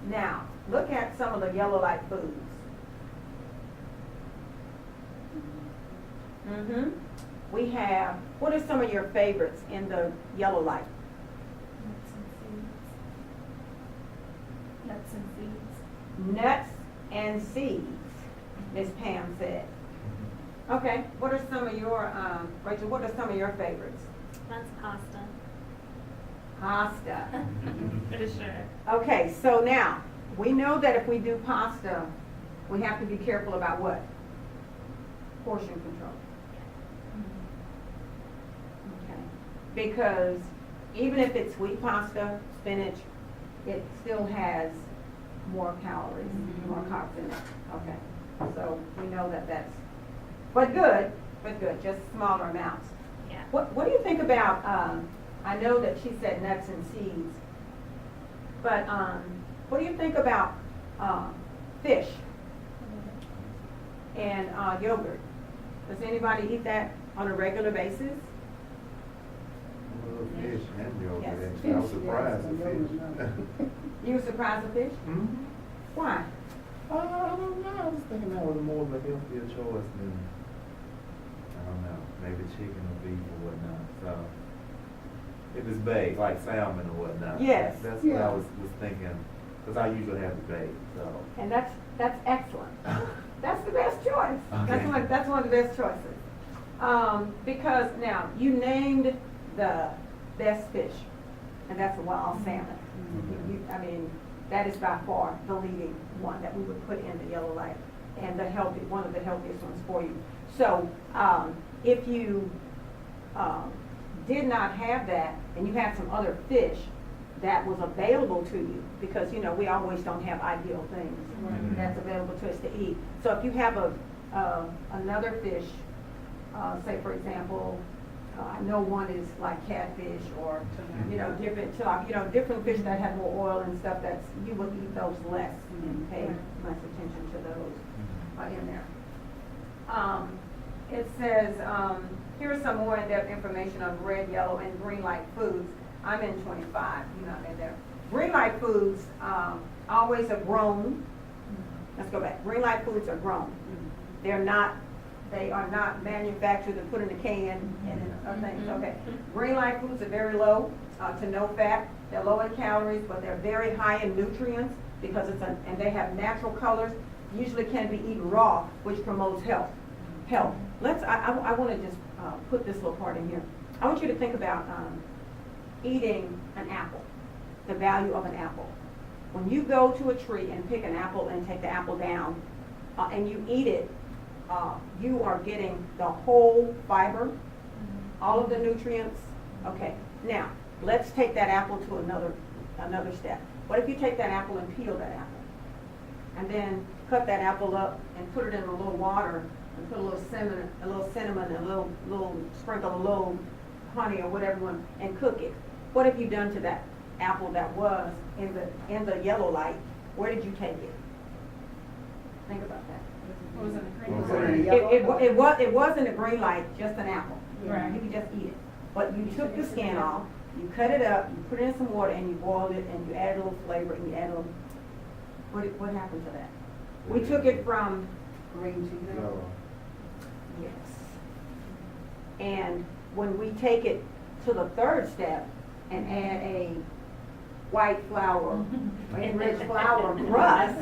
Now, look at some of the yellow light foods. Mm-hmm. We have, what are some of your favorites in the yellow light? Nuts and seeds. Nuts and seeds, Miss Pam said. Okay, what are some of your, Rachel, what are some of your favorites? That's pasta. Pasta. For sure. Okay, so now, we know that if we do pasta, we have to be careful about what? Portion control. Okay, because even if it's sweet pasta, spinach, it still has more calories, more carbs in it. Okay, so we know that that's, but good, just smaller amounts. Yeah. What do you think about, I know that she said nuts and seeds, but what do you think about fish and yogurt? Does anybody eat that on a regular basis? Well, fish and yogurt, Yes. actually. I was surprised at fish. You were surprised at fish? Mhm. Why? I don't know, I was thinking that was more of a healthier choice than, I don't know, maybe chicken or beef or whatnot, so. If it's baked, like salmon or whatnot. Yes. That's what I Yeah. was thinking, because I usually have it baked, so. And that's excellent. That's the best choice. Okay. That's one of the best choices. Because now, you named the best fish, and that's the wild salmon. I mean, that is by far the leading one that we would put in the yellow light, and one of the healthiest ones for you. So, if you did not have that, and you had some other fish that was available to you, because we always don't have ideal things that's available to us to eat. So if you have another fish, say for example, I know one is like catfish or different fish that have more oil and stuff, you would eat those less and pay less attention to those in there. It says, here's some more in-depth information on red, yellow, and green light foods. I'm in 25, you're not in there. Green light foods always are grown. Let's go back. Green light foods are grown. They are not manufactured and put in a can and other things. Okay. Green light foods are very low to no fat. They're low in calories, but they're very high in nutrients because and they have natural colors. Usually can be eaten raw, which promotes health. I want to just put this little part in here. I want you to think about eating an apple, the value of an apple. When you go to a tree and pick an apple and take the apple down and you eat it, you are getting the whole fiber, all of the nutrients. Okay, now let's take that apple to another step. What if you take that apple and peel that apple, and then cut that apple up and put it in a little water and put a little cinnamon, and a little sprinkle a little honey or whatever one, and cook it? What have you done to that apple that was in the yellow light? Where did you take it? Think about that. What was it? It wasn't a green light, just an apple. Right. You could just eat it. But you took the skin off, you cut it up, you put it in some water, and you boiled it, and you added a little flavor, and you added a little. What happened to that? We took it from Green to yellow. yes. And when we take it to the third step and add a white flour, enriched flour crust.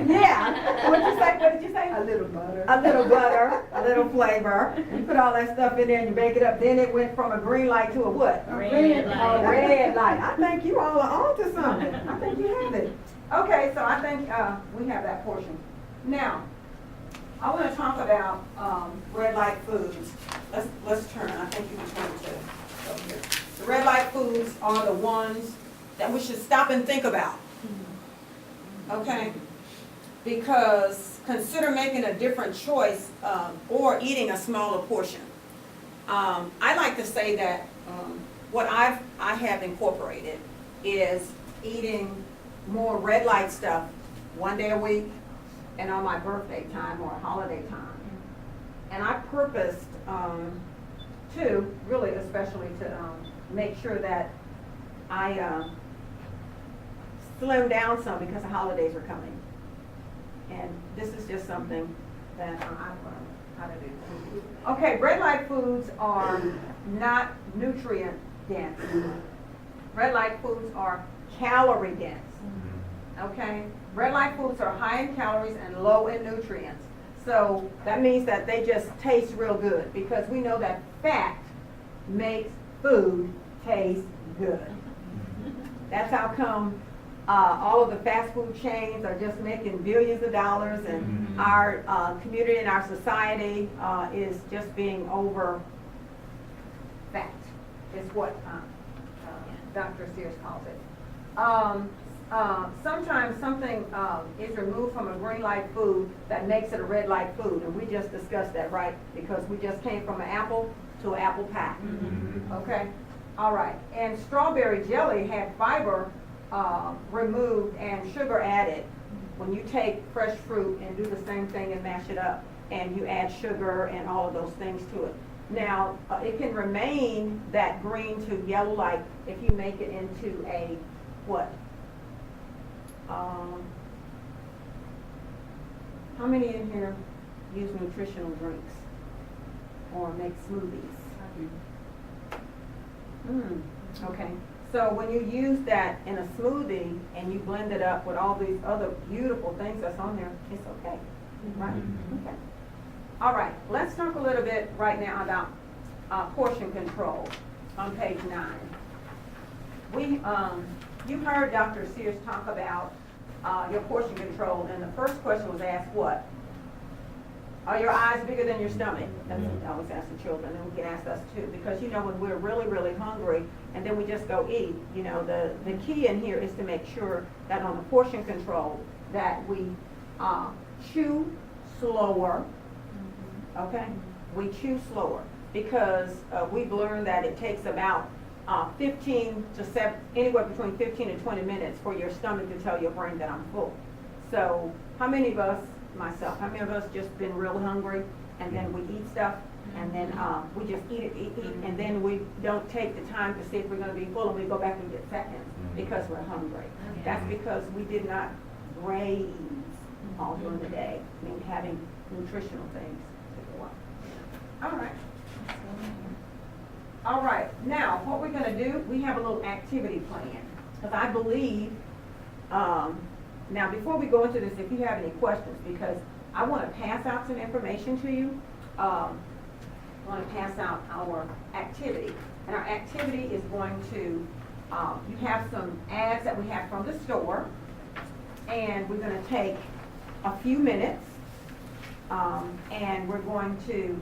Yeah. What did you say? A little butter. A little butter, a little flavor. You put all that stuff in there and you bake it up. Then it went from a green light to a what? Red A light. red light. I think you all are onto something. I think you have it. Okay, so I think we have that portion. Now, I want to talk about red light foods. Let's turn. I think you can turn to over here. The red light foods are the ones that we should stop and think about. Okay? Because consider making a different choice or eating a smaller portion. I like to say that what I have incorporated is eating more red light stuff one day a week and on my birthday time or holiday time. And I purposed to, really especially to make sure that I slim down some because the holidays are coming. And this is just something that I've learned how to do. Okay, red light foods are not nutrient dense. Red light foods are calorie dense. Okay? Red light foods are high in calories and low in nutrients. So that means that they just taste real good because we know that fat makes food taste good. That's how come all of the fast food chains are just making billions of dollars, and our community and our society is just being over fat, is what Dr. Sears calls it. Sometimes something is removed from a green light food that makes it a red light food, and we just discussed that, right? Because we just came from an apple to an apple pie. Okay? All right. And strawberry jelly had fiber removed and sugar added. When you take fresh fruit and do the same thing and mash it up, and you add sugar and all of those things to it. Now, it can remain that green to yellow light if you make it into a what? How many in here use nutritional drinks or make smoothies? Okay. So when you use that in a smoothie and you blend it up with all these other beautiful things that's on there, it's okay, right? Okay. All right, let's talk a little bit right now about portion control on page 9. You heard Dr. Sears talk about your portion control, and the first question was asked, what? Are your eyes bigger than your stomach? That's what I always ask the children, and we can ask us too, because you know when we're really, really hungry and then we just go eat, you know, the key in here is to make sure that on the portion control that we chew slower, okay? We chew slower because we've learned that it takes about 15 to 7, anywhere between 15 and 20 minutes for your stomach to tell your brain that I'm full. So how many of us, myself, how many of us just been real hungry and then we eat stuff and then we just eat, and then we don't take the time to see if we're going to be full, and we go back and get seconds because we're hungry. That's because we did not graze all during the day, I mean having nutritional things to go up. All right. All right, now what we're going to do, we have a little activity plan, because I believe, now before we go into this, if you have any questions, because I want to pass out some information to you, I want to pass out our activity, and our activity is going to, you have some ads that we have from the store, and we're going to take a few minutes, and we're going to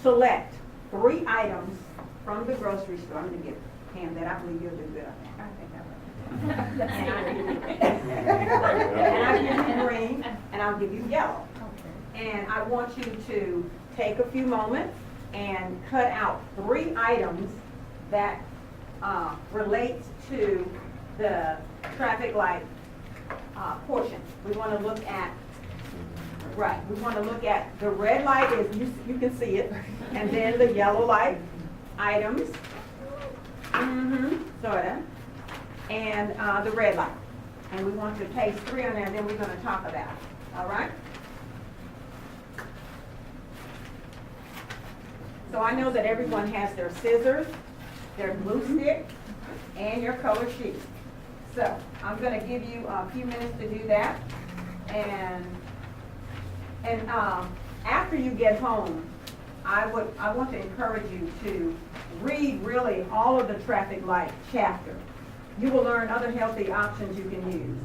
select 3 items from the grocery store. I'm going to give Pam that. I believe you'll do good on that. I think and I'll give you green, and I'll give you yellow. And I want you to take a few moments and cut out 3 items that relate to the traffic light portion. We want to look at, right, we want to look at the red light is, you can see it, and then the yellow light items, sorta, and the red light. And we want to paste 3 on there, and then we're going to talk about it. All right? So I know that everyone has their scissors, their glue stick, and your color sheet. So I'm going to give you a few minutes to do that. And after you get home, I want to encourage you to read really all of the traffic light chapter. You will learn other healthy options you can use.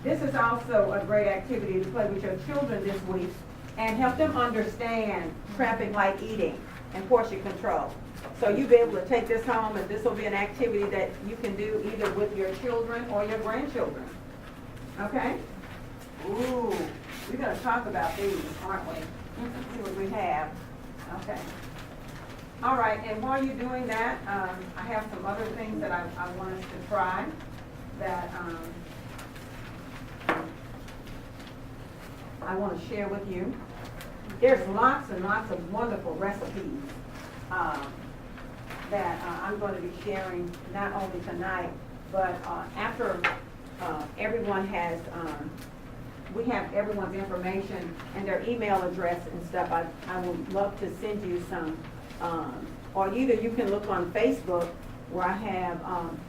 This is also a great activity to play with your children this week and help them understand traffic light eating and portion control. So you'll be able to take this home, and this will be an activity that you can do either with your children or your grandchildren. Okay? Ooh, we're going to talk about these, aren't we? Let's see what we have. Okay. All right, and while you're doing that, I have some other things that I want us to try that I want to share with you. There's lots and lots of wonderful recipes that I'm going to be sharing not only tonight, but after everyone has, we have everyone's information and their email address and stuff. I would love to send you some, or either you can look on Facebook where I have,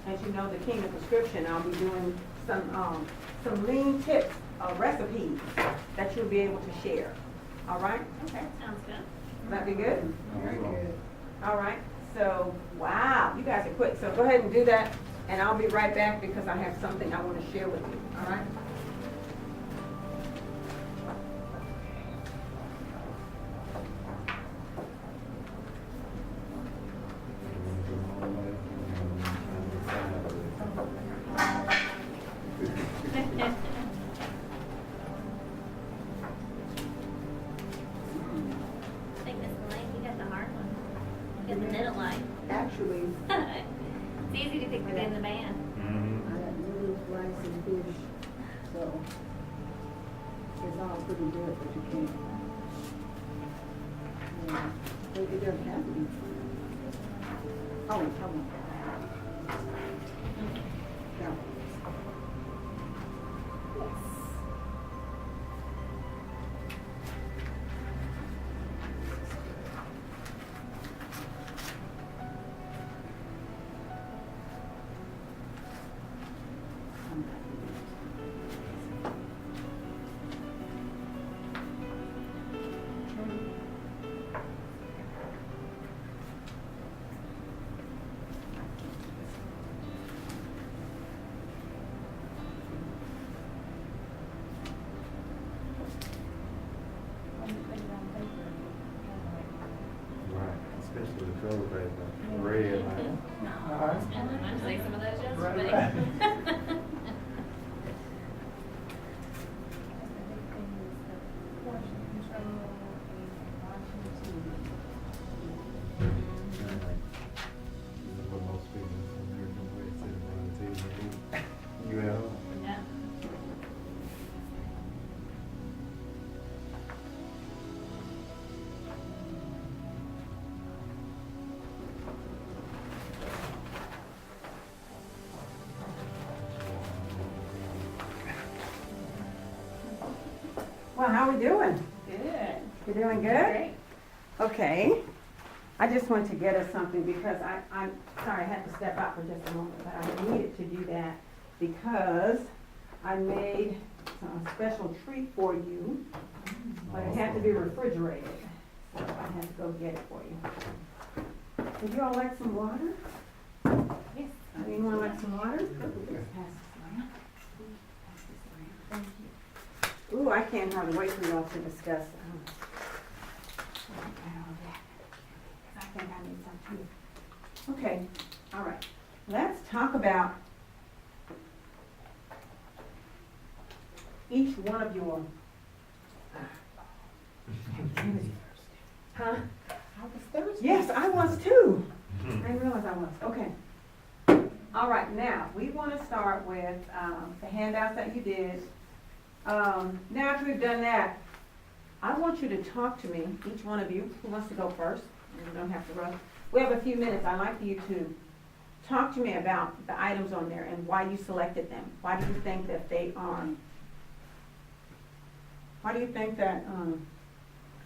as you know, the Kingdom Prescription. I'll be doing some lean tips, recipes that you'll be able to share. All right? Okay, sounds good. Will that be good? Very good. All right, so, wow, you guys are quick, so go ahead and do that, and I'll be right back because I have something I want to share with you, all right? Take this line, you got the hard one. You got the middle line. Actually, It's easy to pick within the band. I got noodles, rice, and fish, so it's all pretty good, but you can't. Yeah, but it doesn't have to be. Oh, come on. Yeah. Right, especially the color paper, red, like. I'm say some of those yesterday. Right. What most people in American way sitting around the table and eat. You at home? Yeah. Well, how we doing? Good. You doing good? Okay. I just wanted to get us something because I'm sorry I had to step out for just a moment, but I needed to do that because I made a special treat for you, but it had to be refrigerated. So I had to go get it for you. Would you all like some water? Yes. Anyone like some water? Pass this around. Pass this around. Thank you. Ooh, I can't hardly wait for y'all to discuss. I think I need some too. Okay, all right. Let's talk about each one of your. Huh? I was thirsty. Yes, I was too. I didn't realize I was. Okay. All right, now we want to start with the handouts that you did. Now after we've done that, I want you to talk to me, each one of you. Who wants to go first? You don't have to rush. We have a few minutes. I'd like for you to talk to me about the items on there and why you selected them. Why do you think that they are? Why do you think that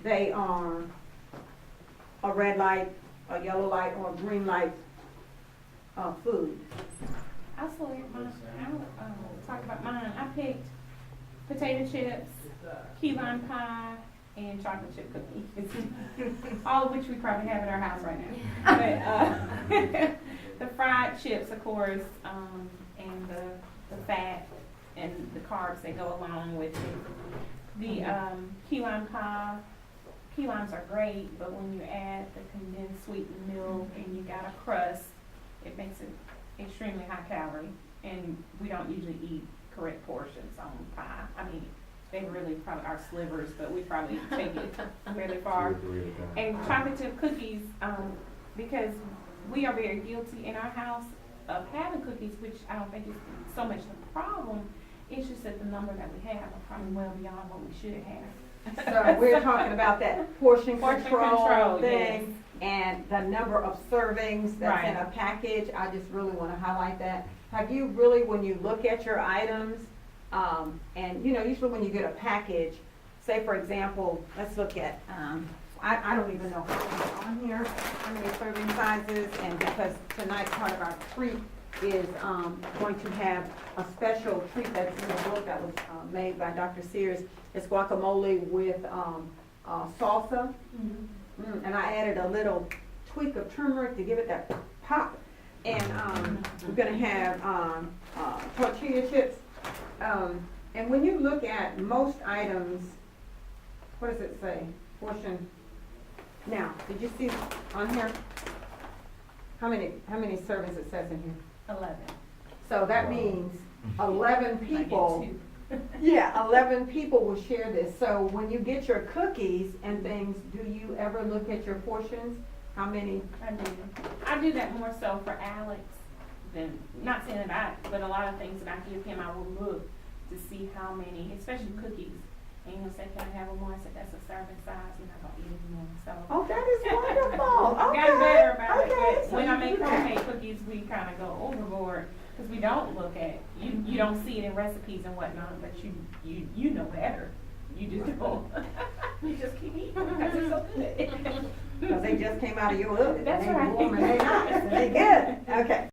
they are a red light, a yellow light, or a green light food? I'll select mine. I'll talk about mine. I picked potato chips, key lime pie, and chocolate chip cookies. All of which we probably have at our house right now. But the fried chips, of course, and the fat and the carbs that go along with it. The key lime pie, key limes are great, but when you add the condensed sweetened milk and you got a crust, it makes it extremely high calorie. And we don't usually eat correct portions on pie. I mean, they really probably are slivers, but we probably take it fairly far. And chocolate chip cookies, because we are very guilty in our house of having cookies, which I don't think is so much the problem. It's just that the number that we have are probably well beyond what we should have. So we're talking about that portion control control, thing yes. and the number of servings that's in Right. a package. I just really want to highlight that. have you really, when you look at your items, and, you know, usually when you get a package, say for example, let's look at, I don't even know how many on here, how many serving sizes, and because tonight's part of our treat is, going to have a special treat that's in the book that was, made by Dr. Sears. It's guacamole with, salsa. And I added a little tweak of turmeric to give it that pop. And we're gonna have tortilla chips. And when you look at most items, what does it say? Portion. Now, did you see on here? How many servings it says in here? 11. So that Wow. means 11 I get people. 2. Yeah, 11 people will share this. So when you get your cookies and things, do you ever look at your portions? How many? I do that more so for Alex than, not saying that but a lot of things that I give him, I will look to see how many, especially cookies. And he'll say, can I have one more? I said, that's a serving size, you're not gonna eat anymore, so. Oh, that is wonderful. I've Okay. gotten better about it, Okay, but so when I you make do that. homemade cookies, we kinda go overboard, cause we don't look at, you don't see it in recipes and whatnot, but you know better. You just don't. You just keep eating, cause it's so good. Because they just came out of your oven. That's They right. warm and they nice, and they good. Okay.